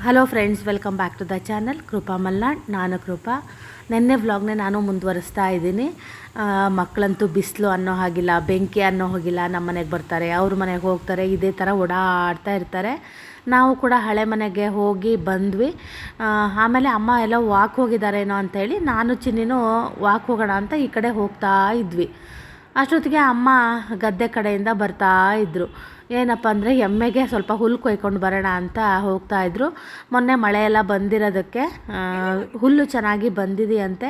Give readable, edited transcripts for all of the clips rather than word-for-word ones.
Hello friends, welcome back to the channel Krupa Malnad. ನಾನು ಕೃಪಾ. ನೆನ್ನೆ ವ್ಲಾಗ್ನೇ ನಾನು ಮುಂದುವರಿಸ್ತಾ ಇದ್ದೀನಿ. ಮಕ್ಕಳಂತೂ ಬಿಸಿಲು ಅನ್ನೋ ಹಾಗಿಲ್ಲ, ಬೆಂಕಿ ಅನ್ನೋ ಹೋಗಿಲ್ಲ. ನಮ್ಮ ಮನೆಗೆ ಬರ್ತಾರೆ, ಅವ್ರ ಮನೆಗೆ ಹೋಗ್ತಾರೆ, ಇದೇ ಥರ ಓಡಾಡ್ತಾ ಇರ್ತಾರೆ. ನಾವು ಕೂಡ ಹಳೆ ಮನೆಗೆ ಹೋಗಿ ಬಂದ್ವಿ. ಆಮೇಲೆ ಅಮ್ಮ ಎಲ್ಲ ವಾಕ್ ಹೋಗಿದ್ದಾರೇನೋ ಅಂಥೇಳಿ ನಾನು ಚಿನ್ನಿನೂ ವಾಕ್ ಹೋಗೋಣ ಅಂತ ಈ ಕಡೆ ಹೋಗ್ತಾ ಇದ್ವಿ. ಅಷ್ಟೊತ್ತಿಗೆ ಅಮ್ಮ ಗದ್ದೆ ಕಡೆಯಿಂದ ಬರ್ತಾ ಇದ್ದರು. ಏನಪ್ಪ ಅಂದರೆ ಎಮ್ಮೆಗೆ ಸ್ವಲ್ಪ ಹುಲ್ಲು ಕೊಯ್ಕೊಂಡು ಬರೋಣ ಅಂತ ಹೋಗ್ತಾಯಿದ್ರು. ಮೊನ್ನೆ ಮಳೆ ಎಲ್ಲ ಬಂದಿರೋದಕ್ಕೆ ಹುಲ್ಲು ಚೆನ್ನಾಗಿ ಬಂದಿದೆಯಂತೆ.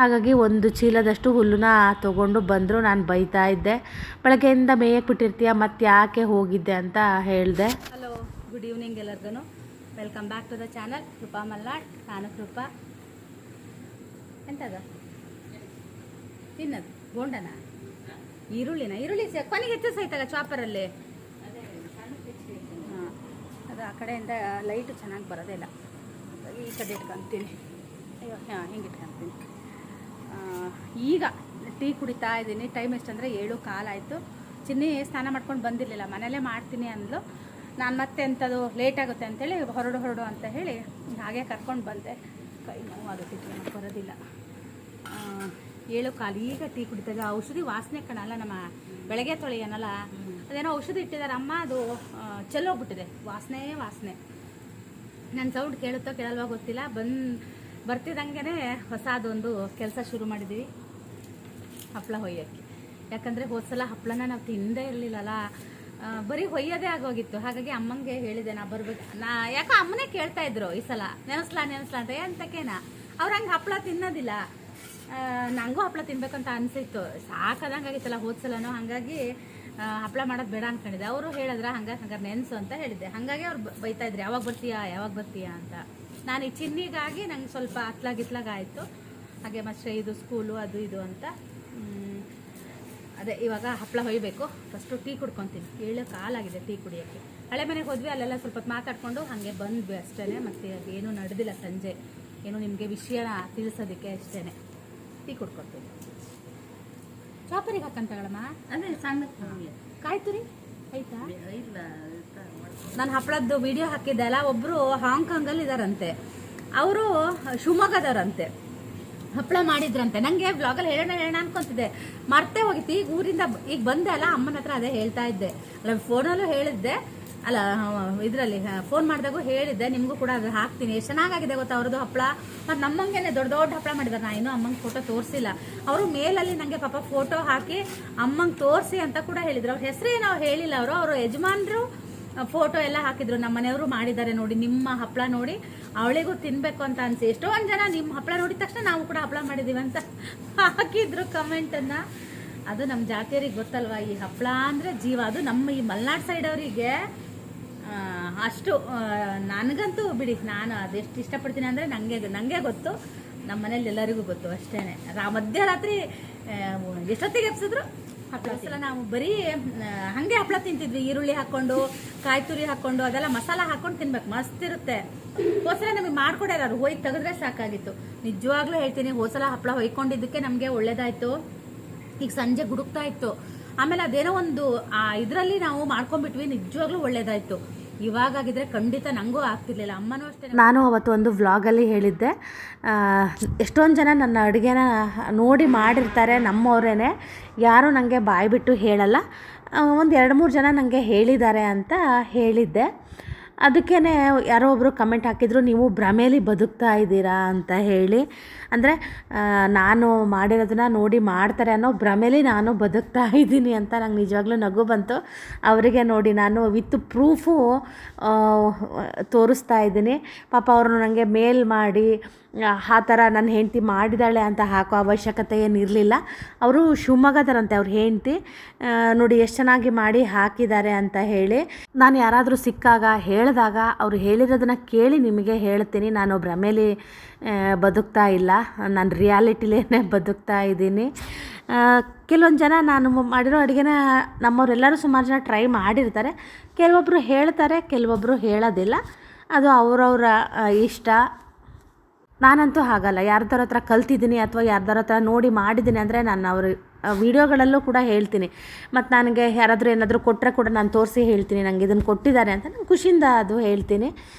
ಹಾಗಾಗಿ ಒಂದು ಚೀಲದಷ್ಟು ಹುಲ್ಲನ್ನ ತೊಗೊಂಡು ಬಂದರು. ನಾನು ಬೈತಾ ಇದ್ದೆ, ಬೆಳಗ್ಗೆಯಿಂದ ಮೇಯಕ್ಕೆ ಬಿಟ್ಟಿರ್ತೀಯ, ಮತ್ತೆ ಯಾಕೆ ಹೋಗಿದ್ದೆ ಅಂತ ಹೇಳಿದೆ. ಹಲೋ, ಗುಡ್ ಈವ್ನಿಂಗ್ ಎಲ್ಲರಿಗೂ. Welcome back to the channel Krupa Malnad. ನಾನು ಕೃಪಾ. ಎಂತದ ತಿನ್ನದು ಬೋಂಡನ ಈರುಳ್ಳಿ ಕೊನೆಗೆ ಹೆಚ್ಚು ಸಹಿತಾಗ ಚಾಪರಲ್ಲಿ. ಹಾಂ, ಅದು ಆ ಕಡೆಯಿಂದ ಲೈಟು ಚೆನ್ನಾಗಿ ಬರೋದೇ ಇಲ್ಲ. ಈ ಕಡೆ ಇಟ್ಕೊತೀನಿ. ಅಯ್ಯೋ, ಹಾಂ, ಹಿಂಗೆ ಇಟ್ಕೊತೀನಿ. ಈಗ ಟೀ ಕುಡಿತಾ ಇದ್ದೀನಿ. ಟೈಮ್ ಎಷ್ಟಂದರೆ 7:15 ಆಯಿತು. ಚಿನ್ನಿ ಸ್ನಾನ ಮಾಡ್ಕೊಂಡು ಬಂದಿರಲಿಲ್ಲ, ಮನೇಲೇ ಮಾಡ್ತೀನಿ ಅಂದ್ಲು. ನಾನು ಮತ್ತೆ ಎಂಥದ್ದು ಲೇಟ್ ಆಗುತ್ತೆ ಅಂತೇಳಿ ಹೊರಡು ಅಂತ ಹೇಳಿ ಹಾಗೆ ಕರ್ಕೊಂಡು ಬಂದೆ. ಕೈ ನೋವು ಆಗುತ್ತೆ, ಬರೋದಿಲ್ಲ. 7:15 ಈಗ ಟೀ ಕುಡಿದಾಗ ಔಷಧಿ ವಾಸನೆ ಕಣಲ್ಲ, ನಮ್ಮ ಬೆಳಗ್ಗೆ ತೊಳೆಯನಲ್ಲ, ಅದೇನೋ ಔಷಧಿ ಇಟ್ಟಿದ್ದಾರೆ ಅಮ್ಮ, ಅದು ಚೆಲ್ಲೋಗ್ಬಿಟ್ಟಿದೆ ವಾಸನೆ. ನನ್ನ ಸೌಂಡ್ ಕೇಳುತ್ತೋ ಕೇಳಲ್ವೋ ಗೊತ್ತಿಲ್ಲ. ಬರ್ತಿದ್ದಂಗೆ ಹೊಸದೊಂದು ಕೆಲಸ ಶುರು ಮಾಡಿದ್ದೀವಿ, ಹಪ್ಪಳ ಹೊಯ್ಯೋಕ್ಕೆ. ಯಾಕಂದರೆ ಹೋದ್ಸಲ ಹಪ್ಪಳನ ನಾವು ತಿಂದೇ ಇರಲಿಲ್ಲಲ್ಲ, ಬರೀ ಹೊಯ್ಯೋದೇ ಆಗೋಗಿತ್ತು. ಹಾಗಾಗಿ ಅಮ್ಮಂಗೆ ಹೇಳಿದೆ, ನಾ ಬರ್ಬೇಕು. ಯಾಕೋ ಅಮ್ಮನೇ ಕೇಳ್ತಾ ಇದ್ರು ಈ ಸಲ, ನೆನೆಸ್ಲಾ ಅಂತ. ಅಂತಕೇನ ಅವ್ರು ಹಂಗೆ ಹಪ್ಪಳ ತಿನ್ನೋದಿಲ್ಲ. ನನಗೂ ಹಪ್ಪಳ ತಿನ್ಬೇಕಂತ ಅನಿಸಿತ್ತು, ಸಾಕಾದಂಗೆ ಆಗಿತ್ತಲ್ಲ ಹೋದ್ಸಲನೂ. ಹಾಗಾಗಿ ಹಪ್ಪಳ ಮಾಡೋದು ಬೇಡ ಅಂದ್ಕೊಂಡಿದ್ದೆ. ಅವರು ಹೇಳಿದ್ರ ಹಂಗಾರೆ ನೆನೆಸು ಅಂತ ಹೇಳಿದ್ದೆ. ಹಾಗಾಗಿ ಅವ್ರು ಬೈತಾ ಇದ್ರು, ಯಾವಾಗ ಬರ್ತೀಯಾ ಅಂತ. ನಾನು ಈ ಚಿನ್ನಿಗಾಗಿ ನಂಗೆ ಸ್ವಲ್ಪ ಅತ್ಲಾಗಿತ್ಲಾಗಾಯಿತು. ಹಾಗೆ ಮತ್ತೆ ಇದು ಸ್ಕೂಲು ಅದು ಇದು ಅಂತ. ಅದೇ ಇವಾಗ ಹಪ್ಪಳ ಹೊಯ್ಬೇಕು. ಫಸ್ಟು ಟೀ ಕುಡ್ಕೊತೀನಿ. 7:15 ಟೀ ಕುಡಿಯೋಕ್ಕೆ. ಹಳೆ ಮನೆಗೆ ಹೋದ್ವಿ, ಅಲ್ಲೆಲ್ಲ ಸ್ವಲ್ಪ ಹೊತ್ತು ಮಾತಾಡ್ಕೊಂಡು ಹಾಗೆ ಬಂದ್ವಿ ಅಷ್ಟೇ. ಮತ್ತು ಏನೂ ನಡೆದಿಲ್ಲ ಸಂಜೆ, ಏನು ನಿಮಗೆ ವಿಷಯ ತಿಳಿಸೋದಕ್ಕೆ ಅಷ್ಟೇ. ಟೀ ಕುಡ್ಕೊಡ್ತೀನಿ. ಚಾಪರಿಗೆ ಹಾಕಂತಗಳಮ್ಮ, ಅದೇ ಸಣ್ಣ ಕಾಯಿ ತುರಿ ಆಯ್ತಾ? ನಾನು ಹಪ್ಪಳದ್ದು ವಿಡಿಯೋ ಹಾಕಿದ್ದೆ ಅಲ್ಲ, ಒಬ್ಬರು ಹಾಂಗ್ಕಾಂಗಲ್ಲಿ ಇದ್ದಾರಂತೆ, ಅವರು ಶಿವಮೊಗ್ಗದವ್ರಂತೆ. ಹಪ್ಪಳ ಮಾಡಿದ್ರಂತೆ. ನನಗೆ ಬ್ಲಾಗಲ್ಲಿ ಹೇಳೋಣ ಅನ್ಕೊಂತಿದ್ದೆ, ಮರ್ತೇ ಹೋಗಿತ್ತು. ಈಗ ಊರಿಂದ ಈಗ ಬಂದೆ ಅಲ್ಲ, ಅಮ್ಮನ ಹತ್ರ ಅದೇ ಹೇಳ್ತಾ ಇದ್ದೆ ಅಲ್ಲ, ಫೋನಲ್ಲೂ ಹೇಳಿದ್ದೆ ಅಲ್ಲ, ಇದರಲ್ಲಿ ಫೋನ್ ಮಾಡಿದಾಗೂ ಹೇಳಿದ್ದೆ. ನಿಮಗೂ ಕೂಡ ಅದು ಹಾಕ್ತೀನಿ. ಎಷ್ಟು ಚೆನ್ನಾಗಿದೆ ಗೊತ್ತಾ ಅವ್ರದ್ದು ಹಪ್ಪಳ. ಮತ್ತು ನಮ್ಮಂಗೆ ದೊಡ್ಡ ಹಪ್ಪಳ ಮಾಡಿದ್ದಾರೆ. ನಾನು ಇನ್ನೂ ಅಮ್ಮಂಗೆ ಫೋಟೋ ತೋರಿಸಿಲ್ಲ. ಅವರು ಮೇಲಲ್ಲಿ ನನಗೆ ಪಾಪ ಫೋಟೋ ಹಾಕಿ ಅಮ್ಮಂಗೆ ತೋರಿಸಿ ಅಂತ ಕೂಡ ಹೇಳಿದ್ರು. ಅವ್ರ ಹೆಸರೇ ನಾವು ಹೇಳಿಲ್ಲ. ಅವರು ಯಜಮಾನ್ರು ಫೋಟೋ ಎಲ್ಲ ಹಾಕಿದ್ರು. ನಮ್ಮ ಮನೆಯವರು ಮಾಡಿದ್ದಾರೆ ನೋಡಿ, ನಿಮ್ಮ ಹಪ್ಪಳ ನೋಡಿ ಅವಳಿಗೂ ತಿನ್ಬೇಕು ಅಂತ ಅನ್ಸಿ. ಎಷ್ಟೊಂದು ಜನ ನಿಮ್ಮ ಹಪ್ಪಳ ನೋಡಿದ ತಕ್ಷಣ ನಾವು ಕೂಡ ಹಪ್ಪಳ ಮಾಡಿದ್ದೀವಿ ಅಂತ ಹಾಕಿದ್ರು ಕಮೆಂಟನ್ನು. ಅದು ನಮ್ಮ ಜಾತಿಯವ್ರಿಗೆ ಗೊತ್ತಲ್ವಾ, ಈ ಹಪ್ಪಳ ಅಂದರೆ ಜೀವ. ಅದು ನಮ್ಮ ಈ ಮಲೆನಾಡು ಸೈಡ್ ಅವರಿಗೆ ಅಷ್ಟು. ನನಗಂತೂ ಬಿಡಿ, ನಾನು ಅದೆಷ್ಟು ಇಷ್ಟಪಡ್ತೀನಿ ಅಂದರೆ ನನಗೆ ಗೊತ್ತು, ನಮ್ಮ ಮನೇಲಿ ಎಲ್ಲರಿಗೂ ಗೊತ್ತು ಅಷ್ಟೇ. ಮಧ್ಯರಾತ್ರಿ ಎಷ್ಟೊತ್ತಿಗೆ ಎಪ್ಸಿದ್ರು ಹಪ್ಪಳ. ಸಲ ನಾವು ಬರೀ ಹಾಗೆ ಹಪ್ಪಳ ತಿಂತಿದ್ವಿ, ಈರುಳ್ಳಿ ಹಾಕ್ಕೊಂಡು, ಕಾಯಿ ತುರಿ ಹಾಕ್ಕೊಂಡು, ಅದೆಲ್ಲ ಮಸಾಲ ಹಾಕ್ಕೊಂಡು ತಿನ್ಬೇಕು, ಮಸ್ತ್ ಇರುತ್ತೆ. ಹೋದ್ಸಲ ನಮಗೆ ಮಾಡ್ಕೊಡ್ಯಾರು, ಹೋಗಿ ತೆಗೆದ್ರೆ ಸಾಕಾಗಿತ್ತು. ನಿಜವಾಗ್ಲೂ ಹೇಳ್ತೀನಿ, ಹೋದ್ಸಲ ಹಪ್ಪಳ ಹೊಯ್ಕೊಂಡಿದ್ದಕ್ಕೆ ನಮಗೆ ಒಳ್ಳೇದಾಯ್ತು. ಈಗ ಸಂಜೆ ಗುಡುಕ್ತಾ ಇತ್ತು. ಆಮೇಲೆ ಅದೇನೋ ಒಂದು ಇದರಲ್ಲಿ ನಾವು ಮಾಡ್ಕೊಂಡ್ಬಿಟ್ವಿ, ನಿಜವಾಗ್ಲೂ ಒಳ್ಳೇದಾಯ್ತು. ಇವಾಗಾಗಿದ್ರೆ ಖಂಡಿತ ನನಗೂ ಆಗ್ತಿರ್ಲಿಲ್ಲ. ಅಮ್ಮನೂ ಅಷ್ಟೇ. ನಾನು ಅವತ್ತು ಒಂದು ವ್ಲಾಗಲ್ಲಿ ಹೇಳಿದ್ದೆ, ಎಷ್ಟೊಂದು ಜನ ನನ್ನ ಅಡುಗೆನ ನೋಡಿ ಮಾಡಿರ್ತಾರೆ, ನಮ್ಮವರೇ. ಯಾರೂ ನನಗೆ ಬಾಯಿ ಬಿಟ್ಟು ಹೇಳಲ್ಲ. ಒಂದು 2-3 ಜನ ನನಗೆ ಹೇಳಿದ್ದಾರೆ ಅಂತ ಹೇಳಿದ್ದೆ. ಅದಕ್ಕೇ ಯಾರೋ ಒಬ್ಬರು ಕಮೆಂಟ್ ಹಾಕಿದ್ರು, ನೀವು ಭ್ರಮೇಲಿ ಬದುಕ್ತಾ ಇದ್ದೀರಾ ಅಂತ ಹೇಳಿ. ಅಂದರೆ ನಾನು ಮಾಡಿರೋದನ್ನ ನೋಡಿ ಮಾಡ್ತಾರೆ ಅನ್ನೋ ಭ್ರಮೇಲಿ ನಾನು ಬದುಕ್ತಾ ಇದ್ದೀನಿ ಅಂತ ನಂಗೆ ನಿಜವಾಗ್ಲೂ ನಗು ಬಂತು. ಅವರಿಗೆ ನೋಡಿ ನಾನು ವಿತ್ ಪ್ರೂಫು ತೋರಿಸ್ತಾ ಇದ್ದೀನಿ. ಪಾಪ ಅವರು ನನಗೆ ಮೇಲ್ ಮಾಡಿ ಆ ಥರ ನನ್ನ ಹೆಂಡತಿ ಮಾಡಿದಾಳೆ ಅಂತ ಹಾಕೋ ಅವಶ್ಯಕತೆ ಏನಿರಲಿಲ್ಲ. ಅವರು ಶಿವಮೊಗ್ಗದರಂತೆ ಅವ್ರ ಹೆಂಡತಿ. ನೋಡಿ ಎಷ್ಟು ಚೆನ್ನಾಗಿ ಮಾಡಿ ಹಾಕಿದ್ದಾರೆ ಅಂತ ಹೇಳಿ. ನಾನು ಯಾರಾದರೂ ಸಿಕ್ಕಾಗ ಹೇಳಿದಾಗ ಅವ್ರು ಹೇಳಿರೋದನ್ನು ಕೇಳಿ ನಿಮಗೆ ಹೇಳ್ತೀನಿ. ನಾನು ಭ್ರಮೇಲಿ ಬದುಕ್ತಾ ಇಲ್ಲ, ನಾನು ರಿಯಾಲಿಟಿಲೇ ಬದುಕ್ತಾ ಇದ್ದೀನಿ. ಕೆಲವೊಂದು ಜನ ನಾನು ಮಾಡಿರೋ ಅಡುಗೆನ ನಮ್ಮವರೆಲ್ಲರೂ ಸುಮಾರು ಜನ ಟ್ರೈ ಮಾಡಿರ್ತಾರೆ. ಕೆಲವೊಬ್ಬರು ಹೇಳ್ತಾರೆ, ಕೆಲವೊಬ್ಬರು ಹೇಳೋದಿಲ್ಲ. ಅದು ಅವರವರ ಇಷ್ಟ. ನಾನಂತೂ ಹಾಗಲ್ಲ, ಯಾರ್ದಾರ ಹತ್ರ ಕಲ್ತಿದ್ದೀನಿ ಅಥವಾ ಯಾರ್ದಾರ ಹತ್ರ ನೋಡಿ ಮಾಡಿದ್ದೀನಿ ಅಂದರೆ ನಾನು ಅವ್ರ ವೀಡಿಯೋಗಳಲ್ಲೂ ಕೂಡ ಹೇಳ್ತೀನಿ. ಮತ್ತು ನನಗೆ ಯಾರಾದರೂ ಏನಾದರೂ ಕೊಟ್ಟರೆ ಕೂಡ ನಾನು ತೋರಿಸಿ ಹೇಳ್ತೀನಿ, ನನಗೆ ಇದನ್ನು ಕೊಟ್ಟಿದ್ದಾರೆ ಅಂತ ನಾನು ಖುಷಿಯಿಂದ ಅದು ಹೇಳ್ತೀನಿ.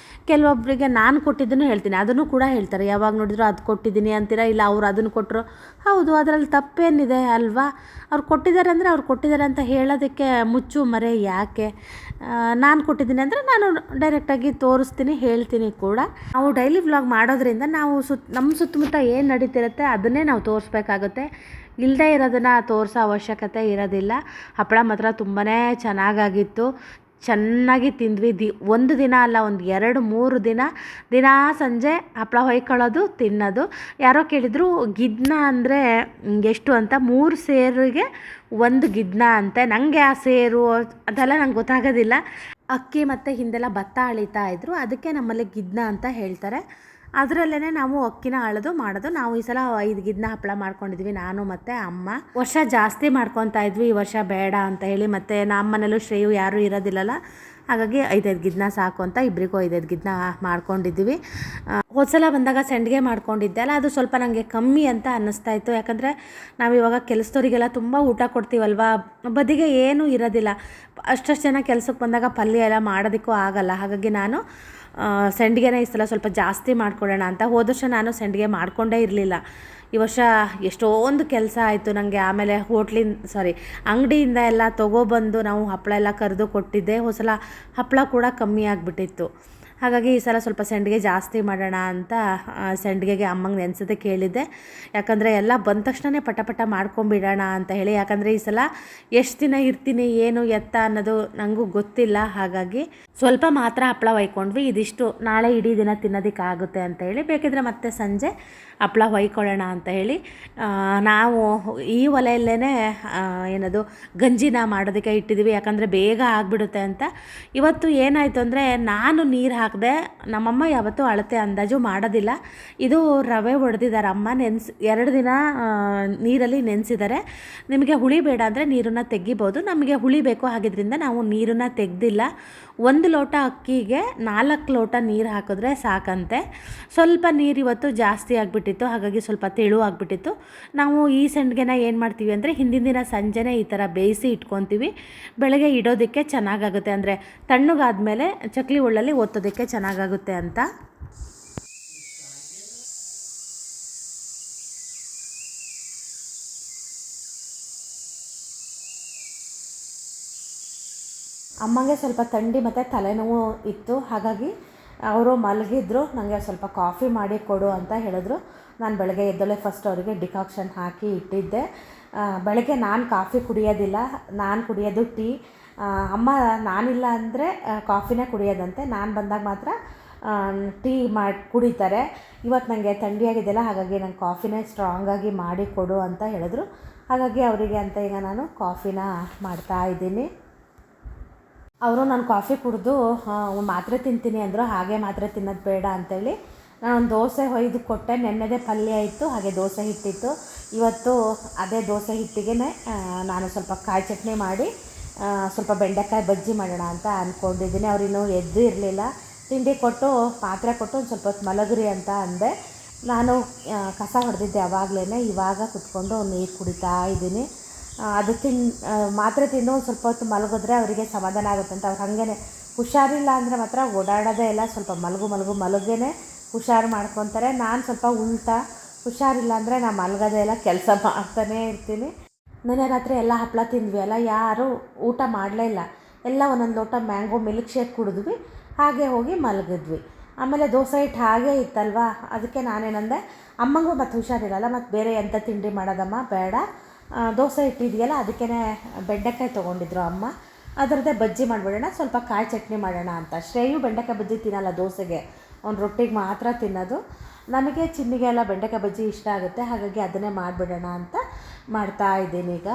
ಕೆಲವೊಬ್ಬರಿಗೆ ನಾನು ಕೊಟ್ಟಿದ್ದನ್ನು ಹೇಳ್ತೀನಿ, ಅದನ್ನು ಕೂಡ ಹೇಳ್ತಾರೆ. ಯಾವಾಗ ನೋಡಿದ್ರು ಅದು ಕೊಟ್ಟಿದ್ದೀನಿ ಅಂತೀರಾ, ಇಲ್ಲ ಅವ್ರು ಅದನ್ನು ಕೊಟ್ಟರು. ಹೌದು, ಅದರಲ್ಲಿ ತಪ್ಪೇನಿದೆ ಅಲ್ವಾ? ಅವ್ರು ಕೊಟ್ಟಿದ್ದಾರೆ ಅಂದರೆ ಅವ್ರು ಕೊಟ್ಟಿದ್ದಾರೆ ಅಂತ ಹೇಳೋದಕ್ಕೆ ಮುಚ್ಚು ಮರೆ ಯಾಕೆ? ನಾನು ಕೊಟ್ಟಿದ್ದೀನಿ ಅಂದರೆ ನಾನು ಡೈರೆಕ್ಟಾಗಿ ತೋರಿಸ್ತೀನಿ, ಹೇಳ್ತೀನಿ ಕೂಡ. ನಾವು ಡೈಲಿ ವ್ಲಾಗ್ ಮಾಡೋದ್ರಿಂದ ನಾವು ನಮ್ಮ ಸುತ್ತಮುತ್ತ ಏನು ನಡೀತಿರುತ್ತೆ ಅದನ್ನೇ ನಾವು ತೋರಿಸ್ಬೇಕಾಗುತ್ತೆ. ಇಲ್ಲದೇ ಇರೋದನ್ನು ತೋರಿಸೋ ಅವಶ್ಯಕತೆ ಇರೋದಿಲ್ಲ. ಹಪ್ಪಳ ಮಾತ್ರ ತುಂಬಾ ಚೆನ್ನಾಗಾಗಿತ್ತು. ಚೆನ್ನಾಗಿ ತಿಂದ್ವಿ. ಒಂದು ದಿನ ಅಲ್ಲ, ಒಂದು 2-3 ದಿನ ಸಂಜೆ ಹಪ್ಪಳ ಹೊಯ್ಕೊಳ್ಳೋದು, ತಿನ್ನೋದು. ಯಾರೋ ಕೇಳಿದರು ಗಿದ್ನ ಅಂದರೆ ಎಷ್ಟು ಅಂತ. 3 ಸೇರಿಗೆ 1 ಗಿದ್ನ ಅಂತೆ. ನನಗೆ ಆ ಸೇರು ಅದೆಲ್ಲ ನಂಗೆ ಗೊತ್ತಾಗೋದಿಲ್ಲ. ಅಕ್ಕಿ ಮತ್ತು ಹಿಂದೆಲ್ಲ ಭತ್ತ ಅಳಿತಾ ಇದ್ರು, ಅದಕ್ಕೆ ನಮ್ಮಲ್ಲಿ ಗಿದ್ನ ಅಂತ ಹೇಳ್ತಾರೆ. ಅದರಲ್ಲೇ ನಾವು ಅಕ್ಕಿನ ಅಳೆದು ಮಾಡೋದು. ನಾವು ಈ ಸಲ 5 ಗಿದ್ನ ಹಪ್ಪಳ ಮಾಡ್ಕೊಂಡಿದ್ವಿ, ನಾನು ಮತ್ತು ಅಮ್ಮ. ವರ್ಷ ಜಾಸ್ತಿ ಮಾಡ್ಕೊತಾ ಇದ್ವಿ, ಈ ವರ್ಷ ಬೇಡ ಅಂತ ಹೇಳಿ. ಮತ್ತು ನಮ್ಮ ಮನೇಲೂ ಶ್ರೇಯು ಯಾರೂ ಇರೋದಿಲ್ಲಲ್ಲ, ಹಾಗಾಗಿ 5 ಗಿದ್ನ ಸಾಕು ಅಂತ ಇಬ್ಬರಿಗೂ 5 ಗಿದ್ನ ಮಾಡ್ಕೊಂಡಿದ್ವಿ. ಹೋದ್ಸಲ ಬಂದಾಗ ಸಂಡಿಗೆ ಮಾಡ್ಕೊಂಡಿದ್ದೆ ಅಲ್ಲ, ಅದು ಸ್ವಲ್ಪ ನನಗೆ ಕಮ್ಮಿ ಅಂತ ಅನ್ನಿಸ್ತಾ ಇತ್ತು. ಯಾಕಂದರೆ ನಾವಿವಾಗ ಕೆಲಸದವರಿಗೆಲ್ಲ ತುಂಬ ಊಟ ಕೊಡ್ತೀವಲ್ವ, ಬದಿಗೆ ಏನೂ ಇರೋದಿಲ್ಲ. ಅಷ್ಟಷ್ಟು ಜನ ಕೆಲಸಕ್ಕೆ ಬಂದಾಗ ಪಲ್ಯ ಎಲ್ಲ ಮಾಡೋದಕ್ಕೂ ಆಗಲ್ಲ. ಹಾಗಾಗಿ ನಾನು ಸಂಡಿಗೆನ ಈ ಸಲ ಸ್ವಲ್ಪ ಜಾಸ್ತಿ ಮಾಡ್ಕೊಳ್ಳೋಣ ಅಂತ. ಹೋದ ವರ್ಷ ನಾನು ಸಂಡಿಗೆ ಮಾಡಿಕೊಂಡೇ ಇರಲಿಲ್ಲ. ಈ ವರ್ಷ ಎಷ್ಟೊಂದು ಕೆಲಸ ಆಯಿತು ನನಗೆ. ಆಮೇಲೆ ಅಂಗಡಿಯಿಂದ ಎಲ್ಲ ತೊಗೊಬಂದು ನಾವು ಹಪ್ಪಳ ಎಲ್ಲ ಕರೆದು ಕೊಟ್ಟಿದ್ದೆ. ಹೋದ ಸಲ ಹಪ್ಪಳ ಕೂಡ ಕಮ್ಮಿ ಆಗಿಬಿಟ್ಟಿತ್ತು. ಹಾಗಾಗಿ ಈ ಸಲ ಸ್ವಲ್ಪ ಸಂಡಿಗೆ ಜಾಸ್ತಿ ಮಾಡೋಣ ಅಂತ ಸಂಡಿಗೆಗೆ ಅಮ್ಮಂಗೆ ನೆನೆಸೋದಕ್ಕೆ ಹೇಳಿದ್ದೆ. ಯಾಕಂದರೆ ಎಲ್ಲ ಬಂದ ತಕ್ಷಣವೇ ಪಟ ಮಾಡ್ಕೊಂಬಿಡೋಣ ಅಂತ ಹೇಳಿ. ಯಾಕಂದರೆ ಈ ಸಲ ಎಷ್ಟು ದಿನ ಇರ್ತೀನಿ ಏನು ಎತ್ತ ಅನ್ನೋದು ನನಗೂ ಗೊತ್ತಿಲ್ಲ. ಹಾಗಾಗಿ ಸ್ವಲ್ಪ ಮಾತ್ರ ಹಪ್ಪಳ ಹೊಯ್ಕೊಂಡ್ವಿ. ಇದಿಷ್ಟು ನಾಳೆ ಇಡೀ ದಿನ ತಿನ್ನೋದಕ್ಕಾಗುತ್ತೆ ಅಂತ ಹೇಳಿ, ಬೇಕಿದ್ರೆ ಮತ್ತೆ ಸಂಜೆ ಹಪ್ಪಳ ಹೊಯ್ಕೊಳ್ಳೋಣ ಅಂತ ಹೇಳಿ ನಾವು ಈ ಒಲೆಯಲ್ಲೇ ಏನದು ಗಂಜಿನ ಮಾಡೋದಕ್ಕೆ ಇಟ್ಟಿದ್ದೀವಿ. ಯಾಕಂದರೆ ಬೇಗ ಆಗಿಬಿಡುತ್ತೆ ಅಂತ. ಇವತ್ತು ಏನಾಯಿತು ಅಂದರೆ, ನಾನು ನೀರು ಹಾಕಿದೆ. ನಮ್ಮಮ್ಮ ಯಾವತ್ತೂ ಅಳತೆ ಅಂದಾಜು ಮಾಡೋದಿಲ್ಲ. ಇದು ರವೆ ಹೊಡೆದಿದ್ದಾರೆ ಅಮ್ಮ, 2 ದಿನ ನೀರಲ್ಲಿ ನೆನೆಸಿದ್ದಾರೆ. ನಿಮಗೆ ಹುಳಿ ಬೇಡ ಅಂದರೆ ನೀರನ್ನು ತೆಗಿಬೋದು. ನಮಗೆ ಹುಳಿ ಬೇಕು, ಹಾಗಿದ್ರಿಂದ ನಾವು ನೀರನ್ನು ತೆಗೆದಿಲ್ಲ. 1 ಲೋಟ ಅಕ್ಕಿಗೆ 4 ಲೋಟ ನೀರು ಹಾಕಿದ್ರೆ ಸಾಕಂತೆ. ಸ್ವಲ್ಪ ನೀರು ಇವತ್ತು ಜಾಸ್ತಿ ಆಗಿಬಿಟ್ಟಿತ್ತು, ಹಾಗಾಗಿ ಸ್ವಲ್ಪ ತೆಳು ಆಗಿಬಿಟ್ಟಿತ್ತು. ನಾವು ಈ ಸಂಡಿಗೆನ ಏನು ಮಾಡ್ತೀವಿ ಅಂದರೆ, ಹಿಂದಿನ ದಿನ ಸಂಜೆನೇ ಈ ಥರ ಬೇಯಿಸಿ ಇಟ್ಕೊತೀವಿ. ಬೆಳಗ್ಗೆ ಇಡೋದಕ್ಕೆ ಚೆನ್ನಾಗಾಗುತ್ತೆ, ಅಂದರೆ ತಣ್ಣಗಾದ್ಮೇಲೆ ಚಕ್ಲಿ ಒಳ್ಳಲ್ಲಿ ಒತ್ತೋದಕ್ಕೆ ಚೆನ್ನಾಗಾಗುತ್ತೆ ಅಂತ. ಅಮ್ಮಂಗೆ ಸ್ವಲ್ಪ ಥಂಡಿ ಮತ್ತು ತಲೆನೋವು ಇತ್ತು, ಹಾಗಾಗಿ ಅವರು ಮಲಗಿದ್ರು. ನನಗೆ ಸ್ವಲ್ಪ ಕಾಫಿ ಮಾಡಿ ಕೊಡು ಅಂತ ಹೇಳಿದ್ರು. ನಾನು ಬೆಳಗ್ಗೆ ಎದ್ದೊಳೆ ಫಸ್ಟ್ ಅವರಿಗೆ ಡಿಕಾಕ್ಷನ್ ಹಾಕಿ ಇಟ್ಟಿದ್ದೆ. ಬೆಳಗ್ಗೆ ನಾನು ಕಾಫಿ ಕುಡಿಯೋದಿಲ್ಲ, ನಾನು ಕುಡಿಯೋದು ಟೀ. ಅಮ್ಮ ನಾನಿಲ್ಲ ಅಂದರೆ ಕಾಫಿನೇ ಕುಡಿಯೋದಂತೆ, ನಾನು ಬಂದಾಗ ಮಾತ್ರ ಟೀ ಮಾಡಿ ಕುಡಿತಾರೆ. ಇವತ್ತು ನನಗೆ ಥಂಡಿಯಾಗಿದೆಯಲ್ಲ, ಹಾಗಾಗಿ ನಂಗೆ ಕಾಫಿನೇ ಸ್ಟ್ರಾಂಗಾಗಿ ಮಾಡಿ ಕೊಡು ಅಂತ ಹೇಳಿದ್ರು. ಹಾಗಾಗಿ ಅವರಿಗೆ ಅಂತ ಈಗ ನಾನು ಕಾಫಿನ ಮಾಡ್ತಾಯಿದ್ದೀನಿ. ಅವರು ನಾನು ಕಾಫಿ ಕುಡಿದು ಮಾತ್ರೆ ತಿಂತೀನಿ ಅಂದರು. ಹಾಗೆ ಮಾತ್ರೆ ತಿನ್ನೋದು ಬೇಡ ಅಂಥೇಳಿ ನಾನೊಂದು ದೋಸೆ ಹೊಯ್ದು ಕೊಟ್ಟೆ. ನೆನ್ನೆದೇ ಪಲ್ಯ ಇತ್ತು, ಹಾಗೆ ದೋಸೆ ಹಿಟ್ಟಿತ್ತು. ಇವತ್ತು ಅದೇ ದೋಸೆ ಹಿಟ್ಟಿಗೆ ನಾನು ಸ್ವಲ್ಪ ಕಾಯಿ ಚಟ್ನಿ ಮಾಡಿ ಸ್ವಲ್ಪ ಬೆಂಡೆಕಾಯಿ ಬಜ್ಜಿ ಮಾಡೋಣ ಅಂತ ಅಂದ್ಕೊಂಡಿದ್ದೀನಿ. ಅವರಿನ್ನೂ ಎದ್ದು ಇರಲಿಲ್ಲ. ತಿಂಡಿ ಕೊಟ್ಟು ಮಾತ್ರೆ ಕೊಟ್ಟು ಒಂದು ಸ್ವಲ್ಪ ಹೊತ್ತು ಮಲಗ್ರಿ ಅಂತ ಅಂದೆ. ನಾನು ಕಸ ಹೊಡೆದಿದ್ದೆ ಆವಾಗಲೇ. ಇವಾಗ ಕುತ್ಕೊಂಡು ನೀರು ಕುಡಿತಾ ಇದ್ದೀನಿ. ಅದು ಮಾತ್ರೆ ತಿಂದು ಒಂದು ಸ್ವಲ್ಪ ಹೊತ್ತು ಮಲಗಿದ್ರೆ ಅವರಿಗೆ ಸಮಾಧಾನ ಆಗುತ್ತೆ ಅಂತ. ಅವ್ರು ಹಾಗೇ ಹುಷಾರಿಲ್ಲ ಅಂದರೆ ಮಾತ್ರ ಓಡಾಡೋದೇ ಇಲ್ಲ, ಸ್ವಲ್ಪ ಮಲಗೇ ಹುಷಾರು ಮಾಡ್ಕೊತಾರೆ. ನಾನು ಸ್ವಲ್ಪ ಹುಷಾರಿಲ್ಲ ಅಂದರೆ ನಾನು ಮಲಗೋದೇ ಇಲ್ಲ, ಕೆಲಸ ಮಾಡ್ತಾನೇ ಇರ್ತೀನಿ. ನೆನ್ನೆ ರಾತ್ರಿ ಎಲ್ಲ ಹಪ್ಪಳ ತಿಂದ್ವಿ ಅಲ್ಲ, ಯಾರೂ ಊಟ ಮಾಡಲೇ ಇಲ್ಲ. ಎಲ್ಲ ಒಂದೊಂದು ಲೋಟ ಮ್ಯಾಂಗೋ ಮಿಲ್ಕ್ ಶೇಕ್ ಕುಡಿದ್ವಿ, ಹಾಗೆ ಹೋಗಿ ಮಲಗಿದ್ವಿ. ಆಮೇಲೆ ದೋಸೆ ಹಿಟ್ಟು ಹಾಗೇ ಇತ್ತಲ್ವ, ಅದಕ್ಕೆ ನಾನೇನಂದೆ, ಅಮ್ಮಂಗೂ ಮತ್ತು ಹುಷಾರಿಲ್ಲಲ್ಲ, ಮತ್ತು ಬೇರೆ ಎಂಥ ತಿಂಡಿ ಮಾಡೋದಮ್ಮ ಬೇಡ, ದೋಸೆ ಇಟ್ಟಿದೆಯಲ್ಲ ಅದಕ್ಕೇ ಬೆಂಡೆಕಾಯಿ ತೊಗೊಂಡಿದ್ರು ಅಮ್ಮ, ಅದರದ್ದೇ ಬಜ್ಜಿ ಮಾಡಿಬಿಡೋಣ, ಸ್ವಲ್ಪ ಕಾಯಿ ಚಟ್ನಿ ಮಾಡೋಣ ಅಂತ. ಶ್ರೇಯು ಬೆಂಡೆಕಾಯಿ ಬಜ್ಜಿ ತಿನ್ನಲ್ಲ ದೋಸೆಗೆ, ಅವ್ನು ರೊಟ್ಟಿಗೆ ಮಾತ್ರ ತಿನ್ನೋದು. ನನಗೆ ಚಿನ್ನಿಗೆ ಎಲ್ಲ ಬೆಂಡೆಕಾಯಿ ಬಜ್ಜಿ ಇಷ್ಟ ಆಗುತ್ತೆ, ಹಾಗಾಗಿ ಅದನ್ನೇ ಮಾಡಿಬಿಡೋಣ ಅಂತ ಮಾಡ್ತಾಯಿದ್ದೀನಿ ಈಗ.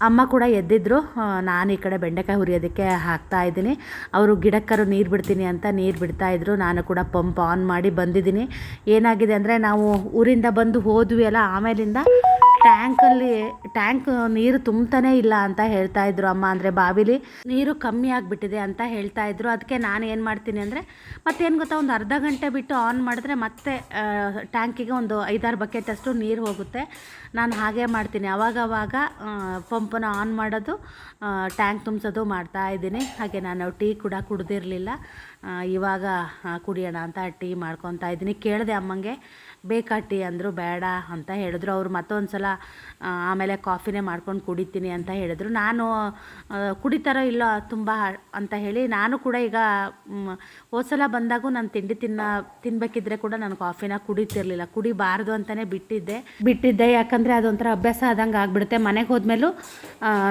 ಅಮ್ಮ ಕೂಡ ಎದ್ದಿದ್ರು. ನಾನು ಈ ಕಡೆ ಬೆಂಡೆಕಾಯಿ ಹುರಿಯೋದಕ್ಕೆ ಹಾಕ್ತಾಯಿದ್ದೀನಿ. ಅವರು ಗಿಡಕ್ಕರು ನೀರು ಬಿಡ್ತೀನಿ ಅಂತ ನೀರು ಬಿಡ್ತಾಯಿದ್ರು. ನಾನು ಕೂಡ ಪಂಪ್ ಆನ್ ಮಾಡಿ ಬಂದಿದ್ದೀನಿ. ಏನಾಗಿದೆ ಅಂದರೆ ನಾವು ಊರಿಂದ ಬಂದು ಹೋದ್ವಿ ಅಲ್ಲ, ಆಮೇಲಿಂದ ಟ್ಯಾಂಕ್ ನೀರು ತುಂಬ್ತಾನೇ ಇಲ್ಲ ಅಂತ ಹೇಳ್ತಾಯಿದ್ರು ಅಮ್ಮ. ಅಂದರೆ ಬಾವಿಲಿ ನೀರು ಕಮ್ಮಿ ಆಗಿಬಿಟ್ಟಿದೆ ಅಂತ ಹೇಳ್ತಾಯಿದ್ರು. ಅದಕ್ಕೆ ನಾನು ಏನು ಮಾಡ್ತೀನಿ ಅಂದರೆ ಮತ್ತೇನು ಗೊತ್ತಾ, ಒಂದು ಅರ್ಧ ಗಂಟೆ ಬಿಟ್ಟು ಆನ್ ಮಾಡಿದ್ರೆ ಮತ್ತೆ ಟ್ಯಾಂಕಿಗೆ ಒಂದು 5-6 ಬಕೆಟ್ ಅಷ್ಟು ನೀರು ಹೋಗುತ್ತೆ. ನಾನು ಹಾಗೆ ಮಾಡ್ತೀನಿ. ಅವಾಗವಾಗ ಪಂಪನ್ನ ಆನ್ ಮಾಡೋದು, ಟ್ಯಾಂಕ್ ತುಂಬಿಸೋದು ಮಾಡ್ತಾಯಿದ್ದೀನಿ. ಹಾಗೆ ನಾನು ಟೀ ಕೂಡ ಕುಡ್ದಿರಲಿಲ್ಲ. ಇವಾಗ ಕುಡಿಯೋಣ ಅಂತ ಟೀ ಮಾಡ್ಕೊತಾ ಇದ್ದೀನಿ. ಕೇಳಿದೆ ಅಮ್ಮಂಗೆ, ಬೇಕಾ ಟೀ ಅಂದರು. ಬೇಡ ಅಂತ ಹೇಳಿದ್ರು. ಅವರು ಮತ್ತೊಂದು ಸಲ ಆಮೇಲೆ ಕಾಫಿನೇ ಮಾಡ್ಕೊಂಡು ಕುಡಿತೀನಿ ಅಂತ ಹೇಳಿದ್ರು. ನಾನು ಕುಡಿತಾರೋ ಇಲ್ಲೋ ತುಂಬ ಅಂತ ಹೇಳಿ ನಾನು ಕೂಡ ಈಗ ಹೋದ್ಸಲ ಬಂದಾಗೂ ನಾನು ತಿನ್ನಬೇಕಿದ್ರೆ ಕೂಡ ನಾನು ಕಾಫಿನ ಕುಡಿತಿರ್ಲಿಲ್ಲ. ಕುಡಿಬಾರ್ದು ಅಂತಲೇ ಬಿಟ್ಟಿದ್ದೆ. ಯಾಕಂದರೆ ಅದೊಂಥರ ಅಭ್ಯಾಸ ಆದಂಗೆ ಆಗಿಬಿಡುತ್ತೆ. ಮನೆಗೆ ಹೋದ್ಮೇಲೂ